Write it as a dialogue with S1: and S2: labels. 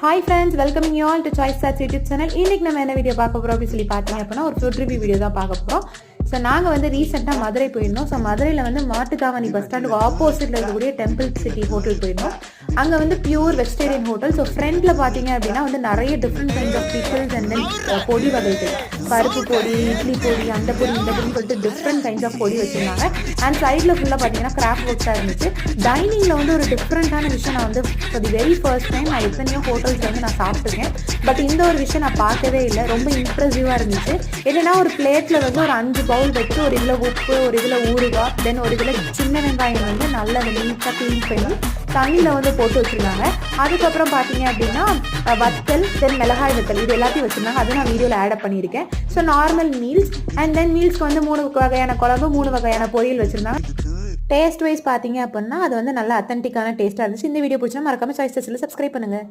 S1: Hi friends, welcoming you all to Choice Stats YouTube channel. இன்னைக்கு நம்ம என்ன video பார்க்க போறோம் அப்படி சொல்லி பார்த்தீங்க அப்படின்னா ஒரு ஃபுட் ரிவ்யூ வீடியோ தான் பார்க்க போறோம். ஸோ நாங்கள் வந்து ரீசெண்டாக மதுரை போயிருந்தோம். ஸோ மதுரையில் வந்து மாட்டுத்தாவணி பஸ் ஸ்டாண்டுக்கு ஆப்போசிட்டில் இருக்கக்கூடிய டெம்பிள் சிட்டி ஹோட்டல் போயிருந்தோம். அங்கே வந்து பியூர் வெஜிடேரியன் ஹோட்டல். ஸோ ஃப்ரெண்டில் பார்த்தீங்க அப்படின்னா வந்து நிறைய different kinds of pickles and then பொடி வகைகள், பருப்பு பொடி, இட்லி பொடி, அந்த பொடி இந்த பொடின்னு சொல்லிட்டு டிஃப்ரெண்ட் கைண்ட்ஸ் ஆஃப் பொடி வச்சுருந்தாங்க. அண்ட் சைடில் ஃபுல்லாக பார்த்தீங்கன்னா கிராஃப்ட் ஒர்க்ஸாக இருந்துச்சு. டைனிங்கில் வந்து ஒரு டிஃப்ரெண்ட்டான விஷயம் நான் வந்து for the very first time நான் எத்தனையோ ஹோட்டல்ஸ் வந்து நான் சாப்பிட்டுருக்கேன். பட் இந்த ஒரு விஷயம் நான் பார்க்கவே இல்லை. ரொம்ப இம்ப்ரெசிவாக இருந்துச்சு. என்னென்னா ஒரு பிளேட்டில் வந்து ஒரு 5 பவுல் வச்சு ஒரு இதில் உப்பு, ஒரு இதில் ஊறுகாய், தென் ஒரு இதில் சின்ன வெங்காயம் வந்து நல்லா நீட்டாக க்ளீன் பண்ணி தண்ணியில் வந்து போட்டு வச்சுருந்தாங்க. அதுக்கப்புறம் பார்த்தீங்க அப்படின்னா வத்தல், தென் மிளகாய் வத்தல், இது எல்லாத்தையும் வச்சுருந்தாங்க. அது நான் வீடியோவில் ஆட் பண்ணியிருக்கேன். So normal meals and then மீல்ஸ்க்கு வந்து 3 வகையான குழம்பு, 3 வகையான பொரியல் வச்சுருந்தாங்க. டேஸ்ட் வைஸ் பார்த்தீங்க அப்படின்னா அது வந்து நல்லா அத்தன்டிக்கான டேஸ்ட்டாக இருந்துச்சு. இந்த வீடியோ பிடிச்சா மறக்காம சாய்ஸ் டெஸ்ட்டில் சப்ஸ்கிரைப் பண்ணுங்கள்.